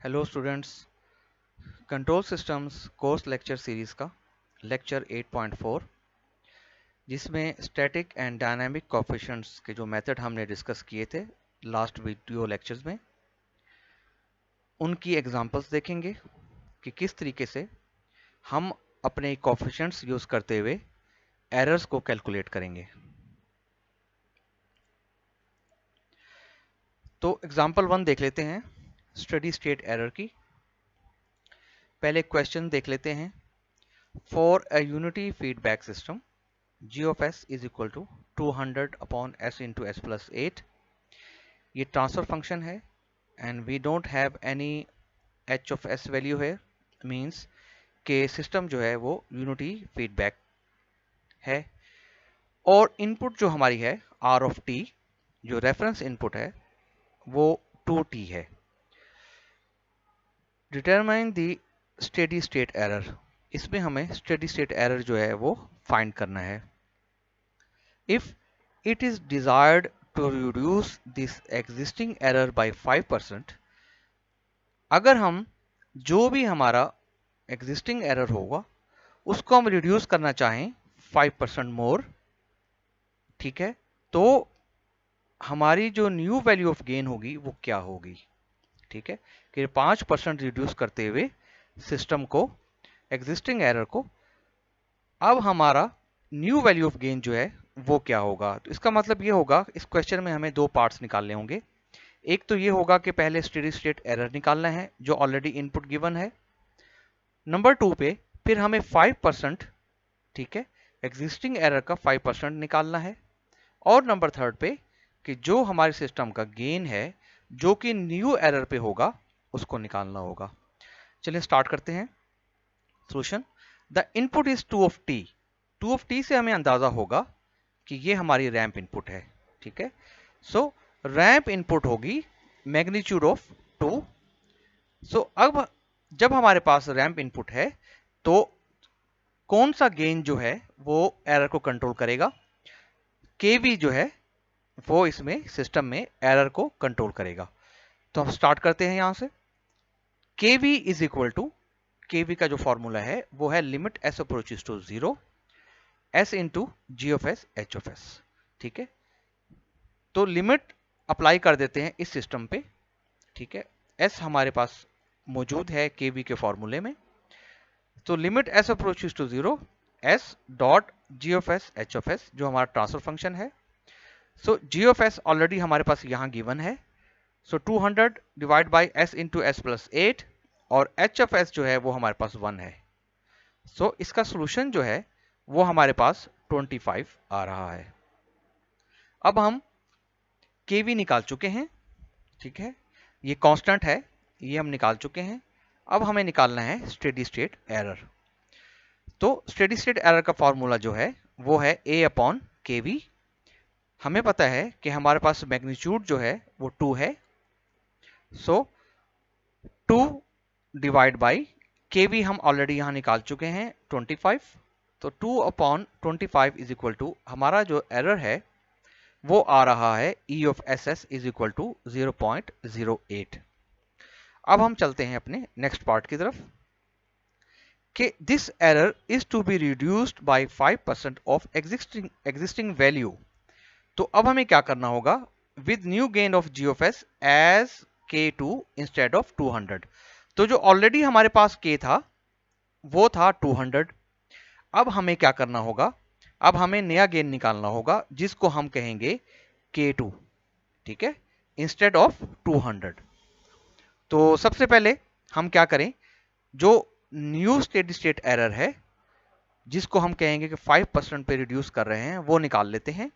Hello students, control systems course lecture series का lecture 8.4 जिसमें static and dynamic coefficients के जो मेथड हमने डिस्कस किए थे लास्ट वीडियो लेक्चर्स में, उनकी एग्जांपल्स देखेंगे कि किस तरीके से हम अपने कोएफिशिएंट्स यूज़ करते हुए एरर्स को कैलकुलेट करेंगे। तो एग्जांपल 1 देख लेते हैं स्टेडी स्टेट एरर की। पहले क्वेश्चन देख लेते हैं। For a unity feedback system g of s is equal to 200 upon s into s plus 8। ये ट्रांसफर फंक्शन है and we don't have any h of s value है, means के system जो है वो यूनिटी फीडबैक है। और input जो हमारी है r of t, जो रेफरेंस इनपुट है वो 2t है। Determine the steady state error, इसमें हमें स्टेडी स्टेट एरर जो है वो फाइंड करना है। If it is desired to reduce this existing error by 5%, अगर हम जो भी हमारा existing error होगा उसको हम रिड्यूस करना चाहें 5% मोर, ठीक है, तो हमारी जो न्यू वैल्यू ऑफ गेन होगी वो क्या होगी। ठीक है, कि 5% रिड्यूस करते हुए सिस्टम को, एग्जिस्टिंग एरर को, अब हमारा न्यू वैल्यू ऑफ गेन जो है वो क्या होगा। तो इसका मतलब ये होगा, इस क्वेश्चन में हमें दो पार्ट्स निकालने होंगे। एक तो ये होगा कि पहले स्टेडी स्टेट एरर निकालना है जो ऑलरेडी इनपुट गिवन है। नंबर 2 पे फिर हमें 5%, ठीक है, एग्जिस्टिंग एरर का 5% निकालना है। और नंबर 3 पे कि जो हमारे सिस्टम का गेन है जो कि न्यू एरर पे होगा उसको निकालना होगा। चलिए स्टार्ट करते हैं। Solution, the input is 2 of T. 2 of T से हमें अंदाजा होगा कि ये हमारी रैंप इनपुट है। ठीक है, सो रैंप इनपुट होगी मैग्नीट्यूड ऑफ 2। सो अब जब हमारे पास रैंप इनपुट है तो कौन सा गेन जो है वो एरर को कंट्रोल करेगा, केवी जो है वो इसमें सिस्टम में एरर को कंट्रोल करेगा। तो हम स्टार्ट करते हैं यहां से। KV is equal to, KV का जो फॉर्मूला है वो है limit S approaches to 0 S into G of S H of S. ठीक है, तो लिमिट अप्लाई कर देते हैं इस सिस्टम पे। ठीक है, एस हमारे पास मौजूद है केवी के फॉर्मूले में, तो limit S approaches to 0 S dot G of S H of S जो हमारा ट्रांसफर फंक्शन है। So G of S already हमारे पास यहां गिवन है, so 200 divide by S into S plus 8, और एच ऑफ एस जो है वो हमारे पास 1 है। सो इसका सोल्यूशन जो है वो हमारे पास 25 आ रहा है। अब हम केवी निकाल चुके हैं। ठीक है, ये कांस्टेंट है, ये हम निकाल चुके हैं। अब हमें निकालना है स्टेडी स्टेट एरर। तो स्टेडी स्टेट एरर का फॉर्मूला जो है वो है ए अपॉन के वी। हमें पता है कि हमारे पास मैग्नीट्यूड जो है वो 2 है, सो 2 डिवाइड बाई के वी हम ऑलरेडी यहां निकाल चुके हैं 25। तो 2 अपॉन 25 इज इक्वल टू हमारा जो एरर है वो आ रहा है E of S S is equal to 0.08। अब हम चलते हैं अपने नेक्स्ट पार्ट की तरफ कि this error is to be reduced by 5% of existing value. तो अब हमें क्या करना होगा, with new gain of G of S as k2 instead of 200। तो जो ऑलरेडी हमारे पास k था वो था 200। अब हमें क्या करना होगा, अब हमें नया गेन निकालना होगा जिसको हम कहेंगे k2, ठीक है, इंस्टेड ऑफ 200। तो सबसे पहले हम क्या करें, जो न्यू स्टेडी स्टेट एरर है जिसको हम कहेंगे कि 5% पे रिड्यूस कर रहे हैं वो निकाल लेते हैं।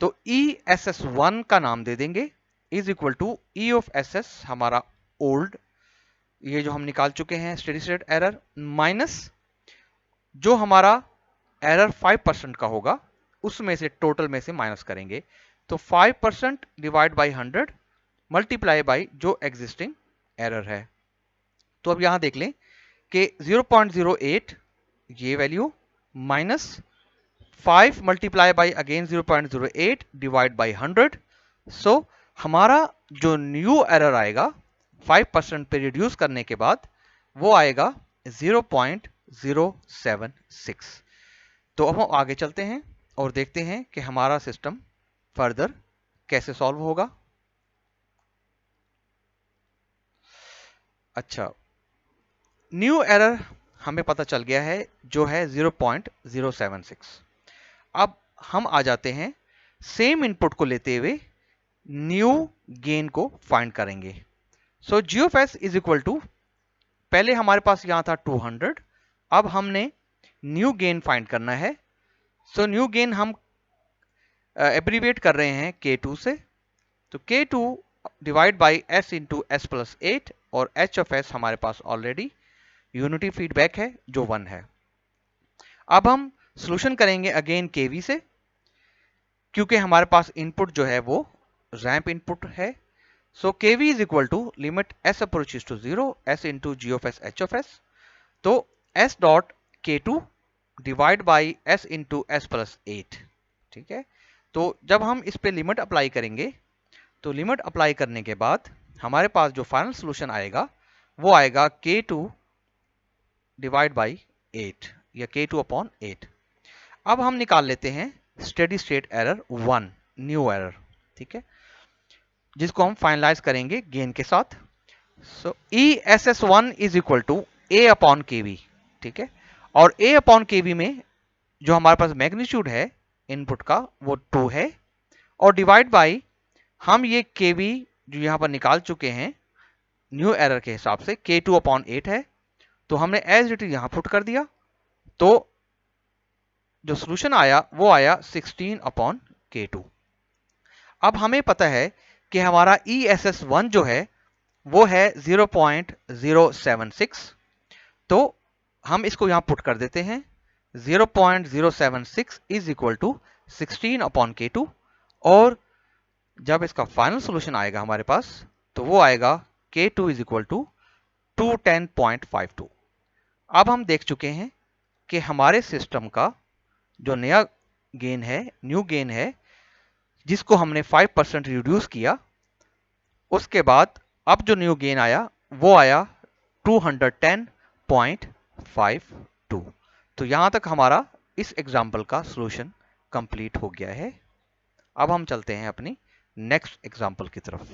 तो ई एस एस 1 का नाम दे देंगे is equal to E of S S हमारा ओल्ड, ये जो हम निकाल चुके हैं स्टेडी स्टेट एरर, माइनस जो हमारा एरर 5% का होगा उसमें से टोटल में से माइनस करेंगे। तो 5% डिवाइड बाई 100 मल्टीप्लाई बाई जो एग्जिस्टिंग एरर है। तो अब यहां देख लें कि 0.08 ये value minus 5 multiply by again 0.08 divide by 100। सो हमारा जो न्यू एरर आएगा 5% पे रिड्यूस करने के बाद वो आएगा 0.076। तो अब हम आगे चलते हैं और देखते हैं कि हमारा सिस्टम फर्दर कैसे सॉल्व होगा। अच्छा, न्यू एरर हमें पता चल गया है जो है 0.076। अब हम आ जाते हैं सेम इनपुट को लेते हुए न्यू गेन को फाइंड करेंगे। So G of S is equal to, पहले हमारे पास यहां था 200, अब हमने न्यू गेन फाइंड करना है। सो न्यू गेन हम एब्रीविएट कर रहे हैं K2 से, तो K2 divide by S into S plus 8 और H ऑफ S हमारे पास ऑलरेडी यूनिटी फीडबैक है जो 1 है। अब हम सॉल्यूशन करेंगे अगेन KV से, क्योंकि हमारे पास इनपुट जो है वो रैंप इनपुट है। So KV is equal to limit S approaches to 0 S into G of S H of S, तो S dot K2 divide by S into S plus 8। ठीक है, तो जब हम इस पे लिमिट अप्लाई करेंगे तो लिमिट अप्लाई करने के बाद हमारे पास जो फाइनल सॉल्यूशन आएगा वो आएगा K2 डिवाइड बाई 8 या K2 अपॉन 8। अब हम निकाल लेते हैं steady state error 1, new error. ठीक है, जिसको हम फाइनलाइज करेंगे गेन के साथ। So ESS1 is equal to A upon KV। ठीक है, और A अपॉन KV में जो हमारे पास मैग्नीट्यूड है इनपुट का वो 2 है, और डिवाइड बाई हम ये KV जो यहां पर निकाल चुके हैं न्यू एरर के हिसाब से K2 अपॉन 8 है, तो हमने एज इट इज यहां पुट कर दिया, तो जो सॉल्यूशन आया वो आया 16 अपॉन K2। अब हमें पता है कि हमारा ESS1 जो है वो है 0.076, तो हम इसको यहां पुट कर देते हैं। 0.076 is equal to 16 upon K2, और जब इसका फाइनल सॉल्यूशन आएगा हमारे पास तो वो आएगा K2 इज इक्वल टू 210.52। अब हम देख चुके हैं कि हमारे सिस्टम का जो नया गेन है, न्यू गेन है, जिसको हमने 5% रिड्यूस किया, उसके बाद अब जो न्यू गेन आया वो आया 210.52। तो यहां तक हमारा इस एग्जाम्पल का सॉल्यूशन कंप्लीट हो गया है। अब हम चलते हैं अपनी नेक्स्ट एग्जाम्पल की तरफ।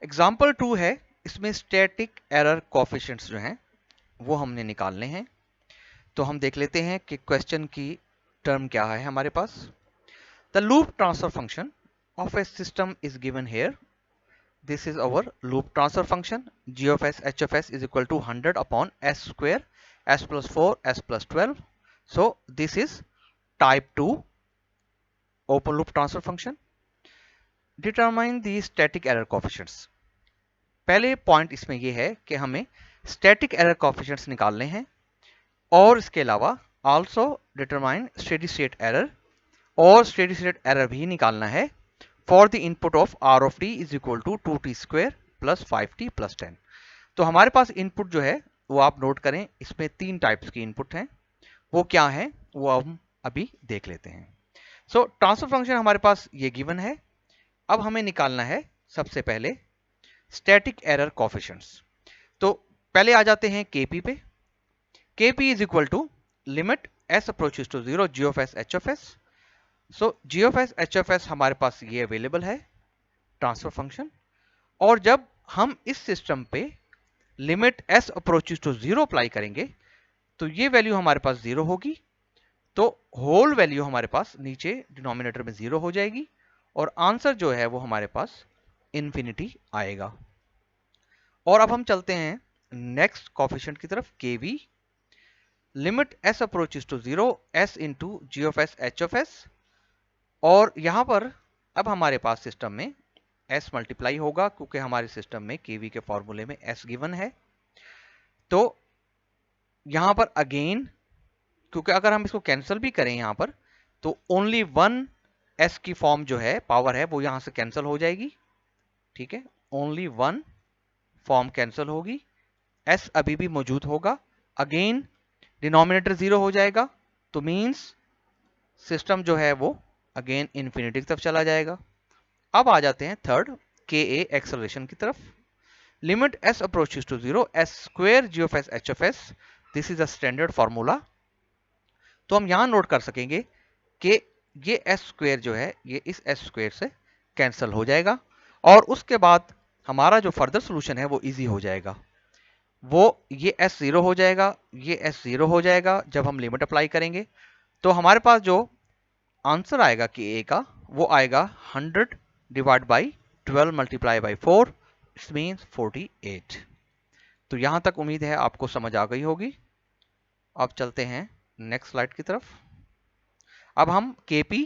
एग्जाम्पल 2 है, इसमें स्टैटिक एरर कोएफिशिएंट्स जो हैं वो हमने निकालने हैं। तो हम देख लेते हैं कि क्वेश्चन की टर्म क्या है हमारे पास। The loop transfer function of a system is given here. This is our loop transfer function g of s h of s is equal to 100 upon s square s plus 4 s plus 12. So this is type 2 open loop transfer function. Determine the static error coefficients. पहले point इसमें यह है कि हमें static error coefficients निकालने हैं, और इसके अलावा also determine steady state error, और स्टेडी स्टेट एरर भी निकालना है for the input of r of t is equal to 2t square plus 5t plus 10। तो हमारे पास इनपुट जो है वो आप नोट करें, इसमें 3 टाइप्स की इनपुट हैं। वो क्या है वो हम अभी देख लेते हैं। सो ट्रांसफर फंक्शन हमारे पास ये गिवन है। अब हमें निकालना है सबसे पहले स्टैटिक एरर कोएफिशिएंट्स। तो पहले आ जाते हैं Kp पे। Kp is equal to limit s approaches to 0 g of s h of s। So g of s h of s हमारे पास ये अवेलेबल है ट्रांसफर फंक्शन, और जब हम इस सिस्टम पे limit s approaches to 0 apply करेंगे तो ये वैल्यू हमारे पास 0 होगी, तो होल वैल्यू हमारे पास नीचे डिनोमिनेटर में 0 हो जाएगी, और आंसर जो है वो हमारे पास इंफिनिटी आएगा। और अब हम चलते हैं नेक्स्ट कोएफिशिएंट की तरफ, Kv। Limit s approaches to 0 s into g of s h of s, और यहां पर अब हमारे पास सिस्टम में s मल्टीप्लाई होगा, क्योंकि हमारे सिस्टम में Kv के फॉर्मूले में s गिवन है। तो यहां पर अगेन, क्योंकि अगर हम इसको कैंसिल भी करें यहां पर, तो ओनली 1 s की फॉर्म जो है पावर है वो यहां से कैंसिल हो जाएगी। ठीक है, ओनली 1 फॉर्म कैंसिल होगी, s अभी भी मौजूद होगा, अगेन डिनोमिनेटर 0 हो जाएगा, तो मींस सिस्टम जो है वो अगेन इंफिनिटी की तरफ चला जाएगा। अब आ जाते हैं थर्ड के ए एक्सेलरेशन की तरफ। Limit s approaches to 0 s square g of s h of s, this is a standard formula. तो हम यहां नोट कर सकेंगे कि ये s स्क्वायर जो है ये इस s स्क्वायर से कैंसिल हो जाएगा और उसके बाद हमारा जो फर्दर सोल्यूशन है वो इजी हो जाएगा। वो ये s जीरो हो जाएगा, ये s जीरो हो जाएगा जब हम लिमिट अप्लाई करेंगे। तो हमारे पास जो आंसर आएगा कि ए का वो आएगा 100 divide by 12 multiply by 4, it's means 48। तो यहां तक उम्मीद है आपको समझ आ गई होगी। अब चलते हैं नेक्स्ट स्लाइड की तरफ। अब हम केपी,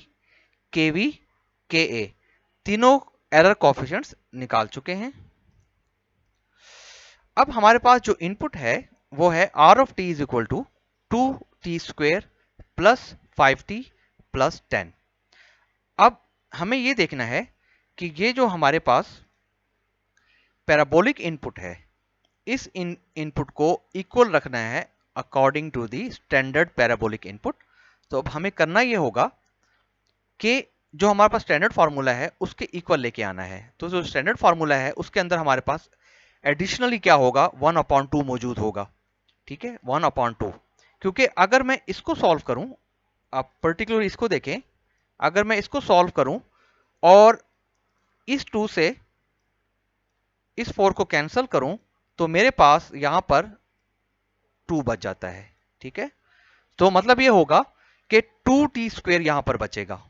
केवी, के तीनों एरर कोफिशिएंट्स निकाल चुके हैं। अब हमारे पास जो इनपुट है वो है R of T is equal to 2t square plus 5t plus 10। अब हमें ये देखना है कि ये जो हमारे पास पैराबोलिक इनपुट है इस इनपुट को इक्वल रखना है according to the standard parabolic input. तो अब हमें करना ये होगा कि जो हमारे पास स्टैंडर्ड फार्मूला है उसके इक्वल लेके आना है। तो जो स्टैंडर्ड फार्मूला है उसके अंदर हमारे पास एडिशनली क्या होगा, 1/2 मौजूद होगा। ठीक है, 1/2, क्योंकि अगर मैं इसको सॉल्व करूं, आप पर्टिकुलर इसको देखें, अगर मैं इसको सॉल्व करूं और इस 2 से इस 4 को कैंसिल करूं तो मेरे पास यहां पर 2 बच जाता है। ठीक है, तो मतलब ये होगा कि 2t स्क्वेयर यहां पर बचेगा।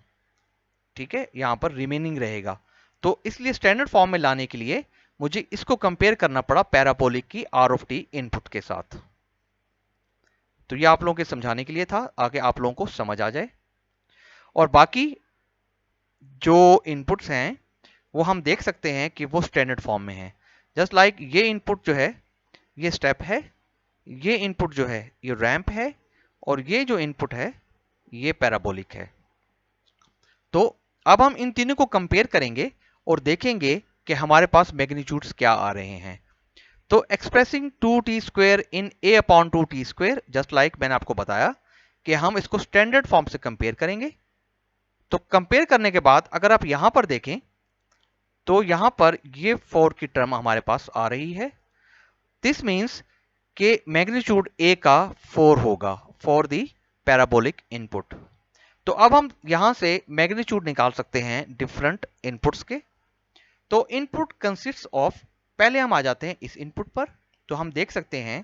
ठीक है, यहां पर रिमेनिंग रहेगा। तो इसलिए स्टैंडर्ड फॉर्म में लाने के लिए मुझे इसको कंपेयर करना पड़ा पैराबोलिक की आर ऑफ टी इनपुट के साथ। तो ये आप लोगों के समझाने के लिए था, आगे आप लोगों को समझ आ जाए। और बाकी जो इनपुट्स हैं वो हम देख सकते हैं कि वो स्टैंडर्ड फॉर्म में है। जस्ट लाइक ये इनपुट जो है ये स्टेप है, ये इनपुट जो है ये रैंप है, और ये जो इनपुट है ये पैराबोलिक है। तो अब हम इन तीनों को कंपेयर करेंगे और देखेंगे कि हमारे पास मैग्नीट्यूड्स क्या आ रहे हैं। तो एक्सप्रेसिंग 2t स्क्वेयर इन a/2t स्क्वेयर, जस्ट लाइक मैंने आपको बताया कि हम इसको स्टैंडर्ड फॉर्म से कंपेयर करेंगे। तो कंपेयर करने के बाद अगर आप यहां पर देखें तो यहां पर ये 4 की टर्म हमारे पास आ रही है। दिस मीन्स कि मैग्नीट्यूड a का 4 होगा फॉर दी पैराबोलिक इनपुट। तो अब हम यहां से मैग्नीट्यूड निकाल सकते हैं डिफरेंट इनपुट्स के। तो इनपुट कंसिस्ट ऑफ, पहले हम आ जाते हैं इस इनपुट पर। तो हम देख सकते हैं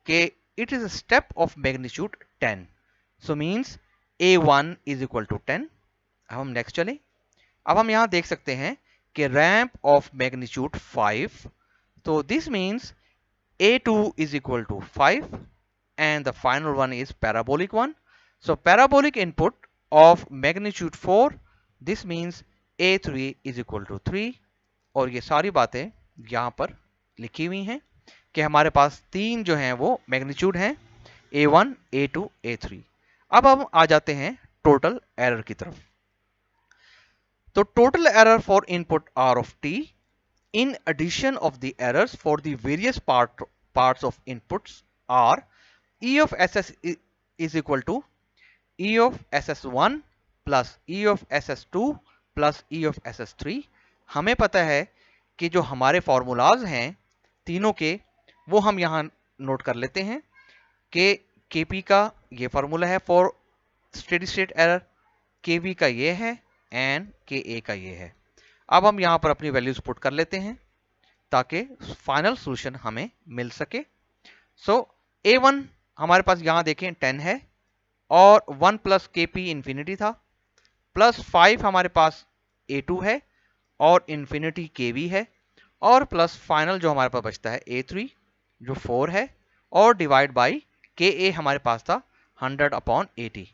कि it is a step of magnitude 10, so means a1 is equal to 10। अब हम नेक्स्ट चलें। अब हम यहां देख सकते हैं कि रैंप ऑफ मैग्नीट्यूड 5, तो this means a2 is equal to 5 and the final one is parabolic one. So parabolic input of magnitude 4, this means a3 is equal to 3। और ये सारी बातें यहां पर लिखी हुई हैं कि हमारे पास तीन जो हैं वो मैग्नीट्यूड हैं, a1, a2, a3। अब हम आ जाते हैं टोटल एरर की तरफ। तो total error for input r of t in addition of the errors for the various parts of inputs are E of SS is equal to E of SS1 plus E of SS2 plus E of SS3। हमें पता है कि जो हमारे formulas हैं तीनों के वो हम यहां नोट कर लेते हैं कि KP का ये फॉर्मूला है for steady state error, KV का ये है एंड KA का ये है। अब हम यहां पर अपनी वैल्यूज पुट कर लेते हैं ताकि फाइनल सॉल्यूशन हमें मिल सके। सो a1 हमारे पास यहां देखें 10 है और 1 प्लस KP इंफिनिटी था, प्लस 5 हमारे पास a2 है और इंफिनिटी KV है, और प्लस फाइनल जो हमारे पास बचता है a3 जो 4 है, और डिवाइड बाई KA हमारे पास था 100/80।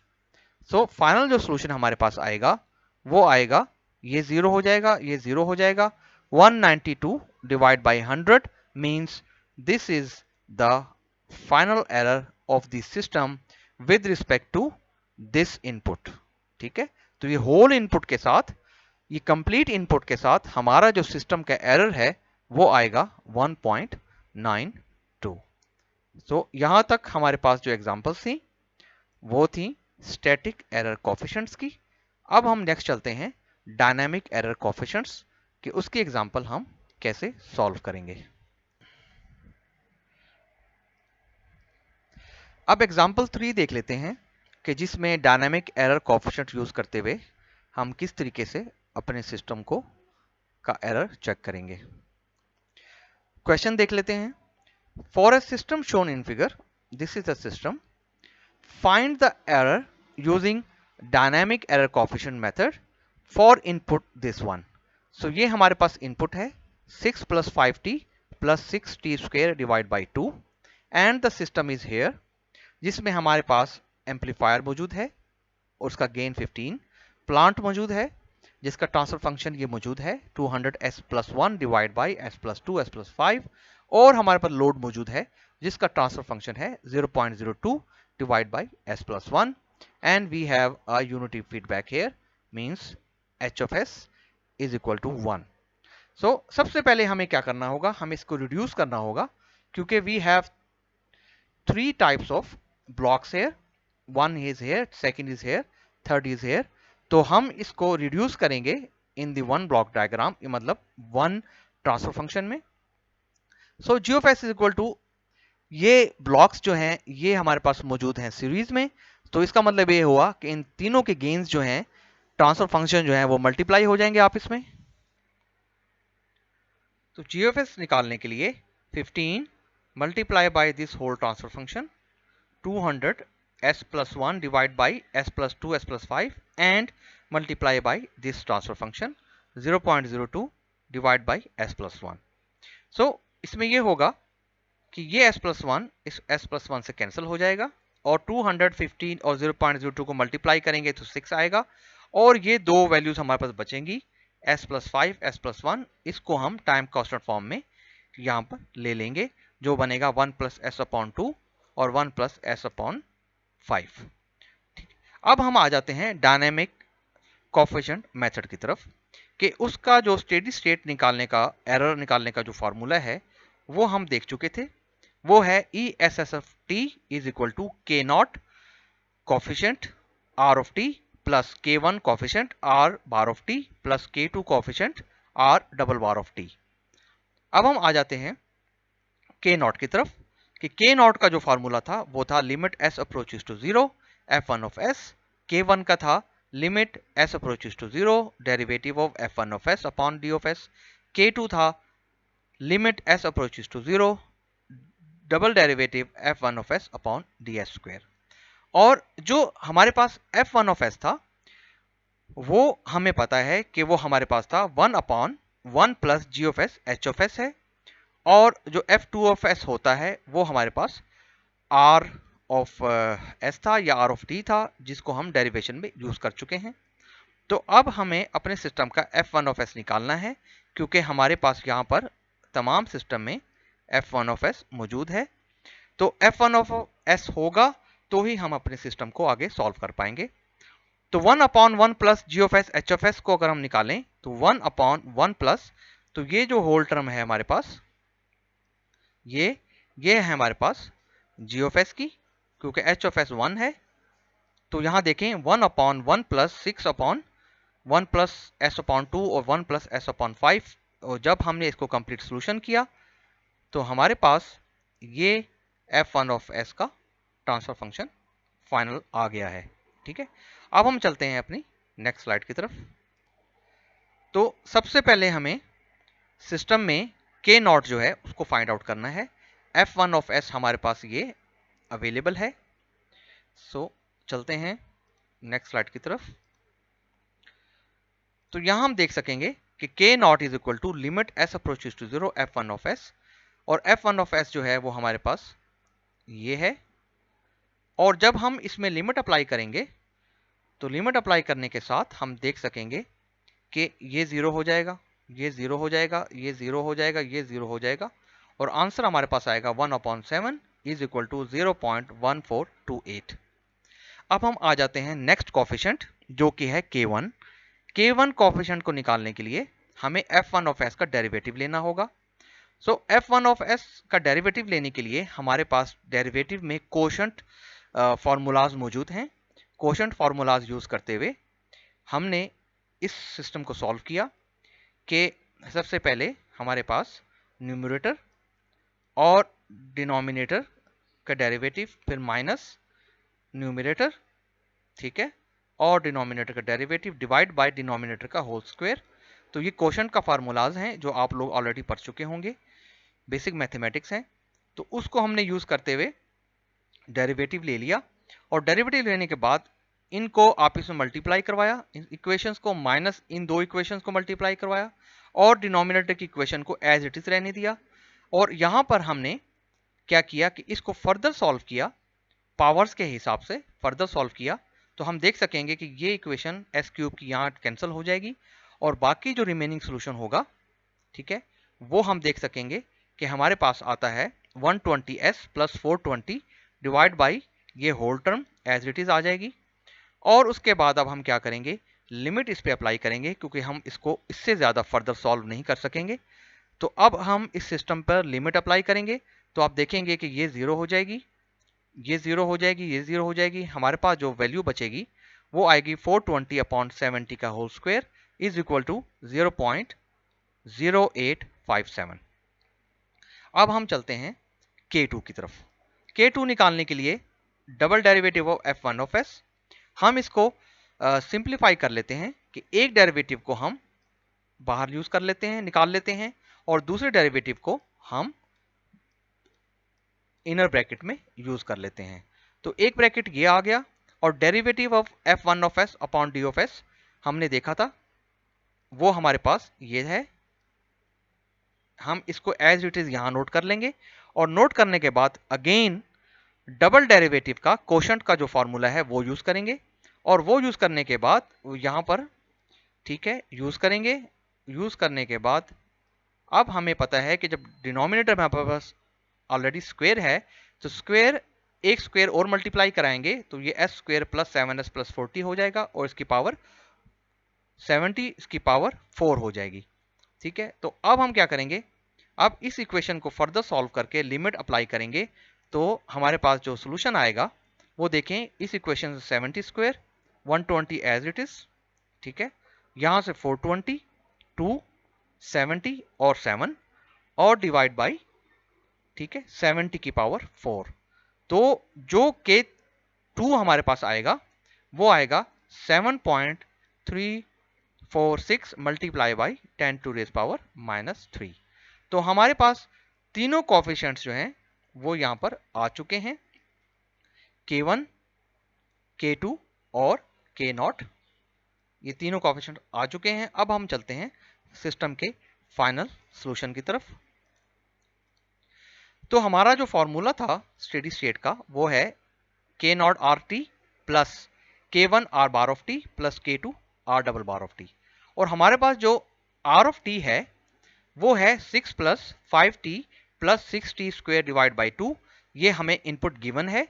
सो फाइनल जो सॉल्यूशन हमारे पास आएगा वो आएगा, ये 0 हो जाएगा, ये 0 हो जाएगा, 192 divided by 100 means this is the final error of the system with respect to this input। ठीक है, तो ये होल इनपुट के साथ, ये कंप्लीट इनपुट के साथ हमारा जो सिस्टम का एरर है वो आएगा 1.92। तो यहां तक हमारे पास जो एग्जांपल्स थी वो थी स्टैटिक एरर कोफिशिएंट्स की। अब हम नेक्स्ट चलते हैं डायनामिक एरर कोफिशिएंट्स कि उसके एग्जांपल हम कैसे सॉल्व करेंगे। अब एग्जांपल 3 देख लेते हैं कि जिसमें डायनामिक एरर कोफिशिएंट यूज करते हुए हम किस तरीके से अपने सिस्टम को का एरर चेक करेंगे। क्वेश्चन देख लेते हैं। For a system shown in figure, this is a system, find the error using dynamic error coefficient method for input this one. So ये हमारे पास इनपुट है 6 + 5t + 6t² divide by 2 and the system is here, जिसमें हमारे पास amplifier मौजूद है और उसका gain 15, plant मौजूद है जिसका ट्रांसफर फंक्शन ये मौजूद है 200s+1 divide by s+2 s+5, और हमारे पास लोड मौजूद है जिसका ट्रांसफर फंक्शन है 0.02 divide by s+1, and we have a unity feedback here, means h of s is equal to 1। So सबसे पहले हमें क्या करना होगा, हमें इसको रिड्यूस करना होगा क्योंकि we have 3 types of blocks here, one is here, second is here, third is here। तो हम इसको रिड्यूस करेंगे in the one block diagram, मतलब वन ट्रांसफर फंक्शन में। So G of S is equal to, ये blocks जो हैं ये हमारे पास मौजूद हैं सीरीज में, तो इसका मतलब ये हुआ कि इन तीनों के गेन्स जो हैं ट्रांसफर फंक्शन जो है वो मल्टीप्लाई हो जाएंगे आपस में। तो जी ऑफ एस निकालने के लिए 15 multiply by this whole transfer function 200s+1 divide by s+2 s+5 and multiply by this transfer function 0.02 divide by s+1। so इसमें ये होगा कि ये s+1 इस s+1 से कैंसिल हो जाएगा और 215 और 0.02 को मल्टीप्लाई करेंगे तो 6 आएगा, और ये दो वैल्यूज हमारे पास बचेंगी s+5 s+1, इसको हम टाइम कांस्टेंट फॉर्म में यहाँ पर ले लेंगे जो बनेगा 1 + s/2 और 1 + s/5। अब हम आ जाते हैं डायनेमिक कोफिशिएंट मेथड की तरफ कि उसका जो स्टेडी स्टेट निकालने का, एरर निकालने का जो फॉर्मूला है वो हम देख चुके थे। वो है ESS(t) = K0 coefficient R(t) + K1 coefficient R(t) + K2 coefficient R(t). अब हम आ जाते हैं K0 की तरफ कि K0 का जो फॉर्मूला था वो था limit s approaches to 0 f1 of s। K1 का था limit s approaches to 0 derivative of f1 of s upon d of s। K2 था limit s approaches to 0 double derivative f1 of s upon ds²। और जो हमारे पास f1 of s था वो हमें पता है कि वो हमारे पास था 1/1 + g of s h of s है, और जो f2 of s होता है वो हमारे पास r of s था या r of t था, जिसको हम डेरिवेशन में यूज कर चुके हैं। तो अब हमें अपने सिस्टम का f1 of s निकालना है क्योंकि हमारे पास यहाँ पर तमाम सिस्टम में f1 of s मौजूद है। तो f1 of s होगा तो ही हम अपने सिस्टम को आगे सॉल्व कर पाएंगे। तो 1/1 + g of s h of s को अगर हम निकालें तो 1/1 प्लस, तो ये जो होल टर्म है हमारे पास ये है हमारे पास g of s की, क्योंकि h of s 1 है। तो यहां देखें 1/1 + 6/1 + s/2 और 1 + s/5, और जब हमने इसको कंप्लीट सोल्यूशन किया तो हमारे पास ये f1 of s का ट्रांसफर फंक्शन फाइनल आ गया है। ठीक है, अब हम चलते हैं अपनी नेक्स्ट स्लाइड की तरफ। तो सबसे पहले हमें सिस्टम में K0 जो है उसको फाइंड आउट करना है। f1 of s हमारे पास ये अवेलेबल है। सो चलते हैं नेक्स्ट स्लाइड की तरफ। तो यहां हम देख सकेंगे कि K0 is equal to limit s approaches to 0 f1 of s, और f1 of s जो है वो हमारे पास ये है। और जब हम इसमें लिमिट अप्लाई करेंगे तो लिमिट अप्लाई करने के साथ हम देख सकेंगे कि ये 0 हो जाएगा, ये 0 हो जाएगा, ये 0 हो जाएगा, ये 0 हो जाएगा, और आंसर हमारे पास आएगा 1/7 इज इक्वल टू 0.1428। अब हम आ जाते हैं नेक्स्ट कोफिशिएंट जो कि है K1। K1 कोफिशिएंट को निकालने के लिए हमें f1 of s का डेरिवेटिव लेना होगा। सो f1 of s का डेरिवेटिव लेने के लिए हमारे पास डेरिवेटिव में कोशंट फॉर्मूलाज मौजूद हैं। कोशंट फॉर्मूलाज यूज करते हुए हमने इस सिस्टम को सॉल्व किया कि सबसे पहले हमारे पास न्यूमरेटर और डिनोमिनेटर का डेरिवेटिव, फिर माइनस न्यूमरेटर, ठीक है, और डिनोमिनेटर का डेरिवेटिव डिवाइड बाय डिनोमिनेटर का होल स्क्वायर। तो ये क्वोशंट का फार्मूलाज हैं जो आप लोग ऑलरेडी पढ़ चुके होंगे, बेसिक मैथमेटिक्स हैं। तो उसको हमने यूज करते हुए डेरिवेटिव ले लिया, और डेरिवेटिव लेने के बाद इनको आपस में मल्टीप्लाई करवाया, इन इक्वेशंस को माइनस इन दो इक्वेशंस को मल्टीप्लाई करवाया, और डिनोमिनेटर की इक्वेशन को एज इट इज रहने दिया। और यहां पर हमने क्या किया कि इसको फर्दर सॉल्व किया, पावर्स के हिसाब से फर्दर सॉल्व किया। तो हम देख सकेंगे कि ये इक्वेशन एस क्यूब की यहाँ कैंसिल हो जाएगी, और बाकी जो रिमेनिंग सोल्यूशन होगा, ठीक है, वो हम देख सकेंगे कि हमारे पास आता है 120s प्लस 420 डिवाइड बाई ये whole term as it is आ जाएगी। और उसके बाद अब हम क्या करेंगे, लिमिट इस पे अप्लाई करेंगे, क्योंकि हम इसको इससे ज्यादा फर्दर सॉल्व नहीं कर सकेंगे। तो अब हम इस सिस्टम पर लिमिट अप्लाई करेंगे, तो आप देखेंगे कि ये जीरो हो जाएगी, ये जीरो हो जाएगी, ये जीरो हो जाएगी। हमारे पास जो वैल्यू बचेगी वो आएगी 420 अपॉन 70 का whole square is equal to 0.0857। अब हम चलते हैं K2 की तरफ। K2 निकालने के लिए double derivative of F1 of S, हम इसको सिंप्लीफाई कर लेते हैं कि एक डेरिवेटिव को हम बाहर यूज कर लेते हैं, निकाल लेते हैं, और दूसरे डेरिवेटिव को हम इनर ब्रैकेट में यूज कर लेते हैं। तो एक ब्रैकेट ये आ गया, और derivative of F1 of S upon D of S हमने देखा था, वो हमारे पास ये है। हम इसको एज इट इज यहां नोट कर लेंगे, और नोट करने के बाद अगेन डबल डेरिवेटिव का कोशंट का जो फॉर्मूला है वो यूज करेंगे, और वो यूज करने के बाद यहां पर, ठीक है, यूज करेंगे। यूज करने के बाद अब हमें पता है कि जब डिनोमिनेटर में हमारे पास ऑलरेडी स्क्वायर है, तो स्क्वायर एक स्क्वायर और मल्टीप्लाई कराएंगे, तो ये S square plus 7s plus 40 हो जाएगा, और इसकी पावर 70, इसकी पावर 4 हो जाएगी, ठीक है। तो अब हम क्या करेंगे, अब इस इक्वेशन को फर्दर सॉल्व करके लिमिट अप्लाई करेंगे, तो हमारे पास जो सोल्यूशन आएगा वो देखें, इस इक्वेशन से 70 स्क्वायर 120 एज इट इज, ठीक है, यहां से 420 2 70 और 7 और डिवाइड बाई, ठीक है, 70 की पावर 4। तो जो K2 हमारे पास आएगा वो आएगा 7.346 multiply by 10 to raise power -3। तो हमारे पास तीनों कोफिशिएंट्स जो हैं वो यहां पर आ चुके हैं, K1, K2 और K0, ये तीनों कोफिशिएंट आ चुके हैं। अब हम चलते हैं सिस्टम के फाइनल सॉल्यूशन की तरफ। तो हमारा जो फॉर्मूला था स्टेडी स्टेट का वो है K0 RT plus K1 R bar of T plus K2 R double bar of T, और हमारे पास जो R ऑफ T है वो है 6 plus 5T plus 6T square divide by 2। ये हमें इनपुट गिवन है,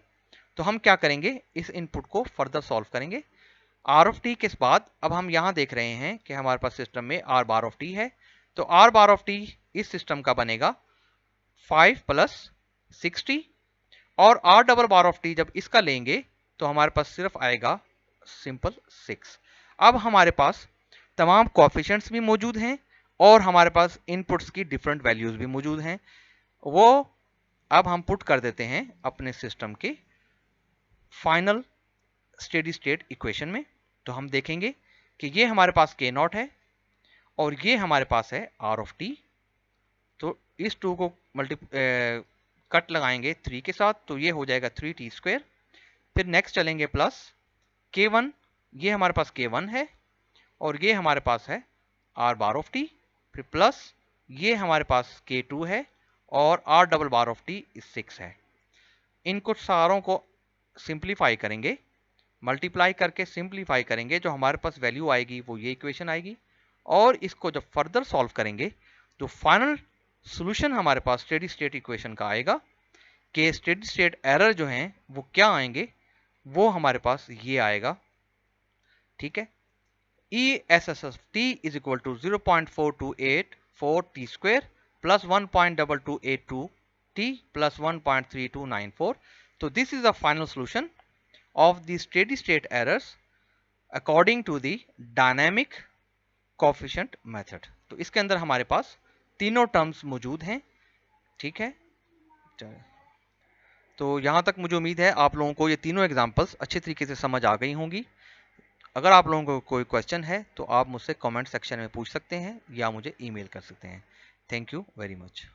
तो हम क्या करेंगे, इस इनपुट को फर्दर सॉल्व करेंगे। R ऑफ T के बाद अब हम यहां देख रहे हैं कि हमारे पास सिस्टम में R बार ऑफ T है, तो R बार ऑफ T इस सिस्टम का बनेगा 5 प्लस 60, और R double bar of T जब इसका लेंगे तो हमारे पास सिर्फ आएगा सिंपल 6। अब हमारे पास तमाम कोएफिशिएंट्स भी मौजूद हैं, और हमारे पास इनपुट्स की डिफरेंट वैल्यूज भी मौजूद हैं, वो अब हम पुट कर देते हैं अपने सिस्टम के फाइनल स्टेडी स्टेट इक्वेशन में। तो हम देखेंगे कि ये हमारे पास K0 है, और ये हमारे पास है R ऑफ T। तो इस 2 को कट लगाएंगे 3 के साथ, तो ये हो जाएगा 3T स्क्वायर। फिर नेक्स्ट चलेंगे प्लस K1, ये हमारे पास K1 है, और ये हमारे पास है R बार ऑफ T, फिर प्लस ये हमारे पास K2 है, और R double bar of T 6 है। इनको सारों को सिंप्लीफाई करेंगे, मल्टीप्लाई करके सिंप्लीफाई करेंगे, जो हमारे पास वैल्यू आएगी वो ये इक्वेशन आएगी। और इसको जब फर्दर सॉल्व करेंगे तो फाइनल सॉल्यूशन हमारे पास स्टेडी स्टेट इक्वेशन का आएगा कि स्टेडी स्टेट एरर जो हैं वो क्या आएंगे, वो हमारे पास ये आएगा, ठीक है, ESST is equal to 0.4284 T square plus 1.2282 T plus 1.3294। तो this is the final solution of the steady state errors according to the dynamic coefficient method. तो इसके अंदर हमारे पास तीनों टर्म्स मौजूद हैं। ठीक है, तो यहां तक मुझे उम्मीद है आप लोगों को ये तीनों एग्जांपल्स अच्छे तरीके से समझ आ गई होंगी। अगर आप लोगों को कोई क्वेश्चन है तो आप मुझसे कमेंट सेक्शन में पूछ सकते हैं या मुझे ईमेल कर सकते हैं। Thank you very much.